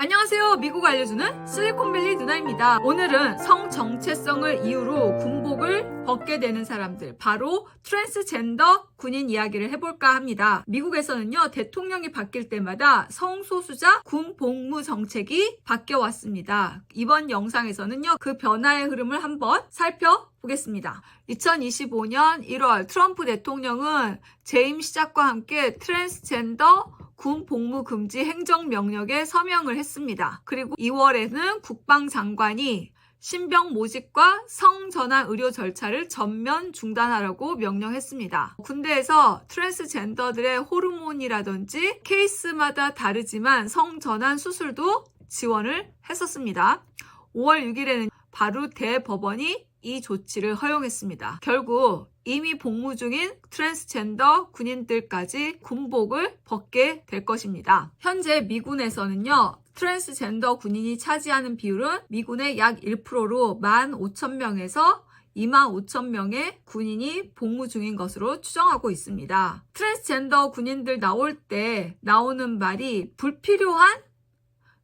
안녕하세요. 미국 알려주는 실리콘밸리 누나입니다. 오늘은 성 정체성을 이유로 군복을 벗게 되는 사람들, 바로 트랜스젠더 군인 이야기를 해볼까 합니다. 미국에서는요, 대통령이 바뀔 때마다 성소수자 군 복무 정책이 바뀌어 왔습니다. 이번 영상에서는요, 그 변화의 흐름을 한번 살펴보겠습니다. 2025년 1월 트럼프 대통령은 재임 시작과 함께 트랜스젠더 군 복무 금지 행정명령에 서명을 했습니다. 그리고 2월에는 국방장관이 신병 모집과 성전환 의료 절차를 전면 중단하라고 명령했습니다. 군대에서 트랜스젠더들의 호르몬이라든지 케이스마다 다르지만 성전환 수술도 지원을 했었습니다. 5월 6일에는 바로 대법원이 이 조치를 허용했습니다. 결국 이미 복무 중인 트랜스젠더 군인들까지 군복을 벗게 될 것입니다. 현재 미군에서는요, 트랜스젠더 군인이 차지하는 비율은 미군의 약 1%로 15,000명에서 25,000명의 군인이 복무 중인 것으로 추정하고 있습니다. 트랜스젠더 군인들 나올 때 나오는 말이 불필요한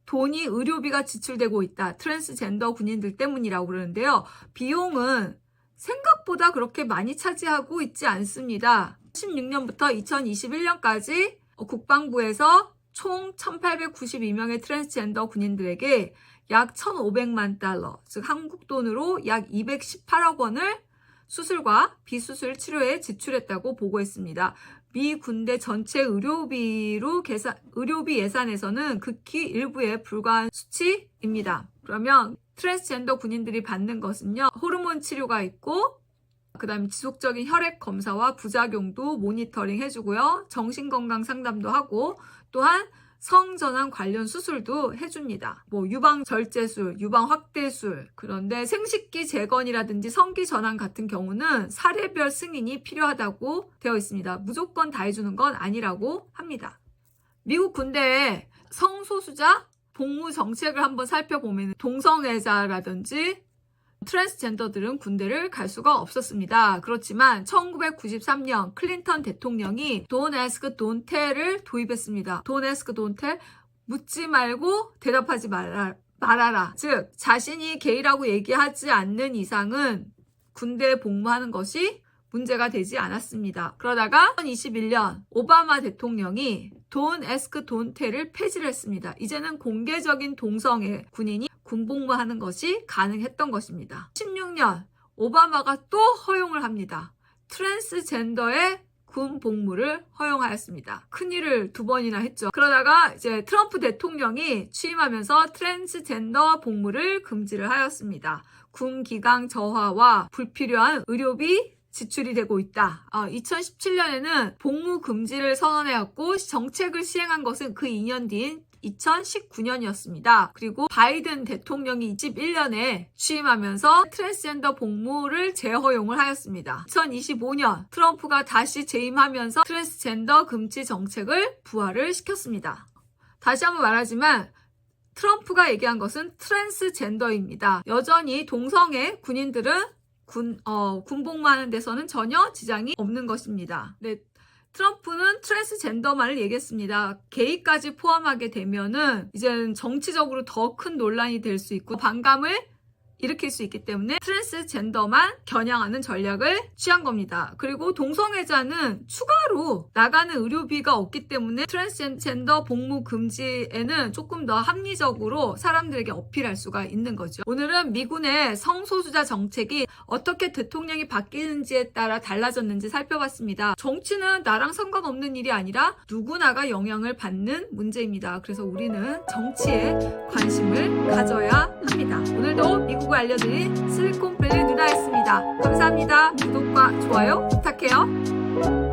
돈이 의료비가 지출되고 있다. 트랜스젠더 군인들 때문이라고 그러는데요. 비용은 생각보다 그렇게 많이 차지하고 있지 않습니다. 16년부터 2021년까지 국방부에서 총 1,892명의 트랜스젠더 군인들에게 약 1,500만 달러, 즉 한국 돈으로 약 218억 원을 수술과 비수술 치료에 지출했다고 보고했습니다. 미 군대 전체 의료비 예산에서는 극히 일부에 불과한 수치입니다. 그러면 트랜스젠더 군인들이 받는 것은요, 호르몬 치료가 있고, 그 다음에 지속적인 혈액 검사와 부작용도 모니터링 해주고요, 정신건강 상담도 하고, 또한 성전환 관련 수술도 해줍니다. 유방절제술, 유방확대술, 그런데 생식기 재건이라든지 성기 전환 같은 경우는 사례별 승인이 필요하다고 되어 있습니다. 무조건 다 해주는 건 아니라고 합니다. 미국 군대의 성소수자 복무 정책을 한번 살펴보면 동성애자라든지 트랜스젠더들은 군대를 갈 수가 없었습니다. 그렇지만 1993년 클린턴 대통령이 Don't ask, don't tell을 도입했습니다. Don't ask, don't tell, 묻지 말고 대답하지 말아라. 즉, 자신이 게이라고 얘기하지 않는 이상은 군대에 복무하는 것이 문제가 되지 않았습니다. 그러다가 2021년 오바마 대통령이 Don't ask, don't tell을 폐지를 했습니다. 이제는 공개적인 동성애 군인이 군복무하는 것이 가능했던 것입니다. 16년 오바마가 또 허용을 합니다. 트랜스젠더의 군 복무를 허용하였습니다. 큰일을 2번이나 했죠. 그러다가 이제 트럼프 대통령이 취임하면서 트랜스젠더 복무를 금지를 하였습니다. 군 기강 저하와 불필요한 의료비 지출이 되고 있다. 2017년에는 복무 금지를 선언하였고 정책을 시행한 것은 그 2년 뒤인 2019년이었습니다. 그리고 바이든 대통령이 21년에 취임하면서 트랜스젠더 복무를 재허용을 하였습니다. 2025년 트럼프가 다시 재임하면서 트랜스젠더 금지 정책을 부활을 시켰습니다. 다시 한번 말하지만 트럼프가 얘기한 것은 트랜스젠더입니다. 여전히 동성애 군인들은 군복무하는 데서는 전혀 지장이 없는 것입니다. 네, 트럼프는 트랜스젠더만을 얘기했습니다. 게이까지 포함하게 되면은 이제는 정치적으로 더 큰 논란이 될 수 있고 반감을 일으킬 수 있기 때문에 트랜스젠더만 겨냥하는 전략을 취한 겁니다. 그리고 동성애자는 추가로 나가는 의료비가 없기 때문에 트랜스젠더 복무 금지에는 조금 더 합리적으로 사람들에게 어필할 수가 있는 거죠. 오늘은 미군의 성소수자 정책이 어떻게 대통령이 바뀌는지에 따라 달라졌는지 살펴봤습니다. 정치는 나랑 상관없는 일이 아니라 누구나가 영향을 받는 문제입니다. 그래서 우리는 정치에 관심을 가져야 합니다. 오늘도 미국을 알려드린 실리콘밸리 누나였습니다. 감사합니다. 구독과 좋아요 부탁해요.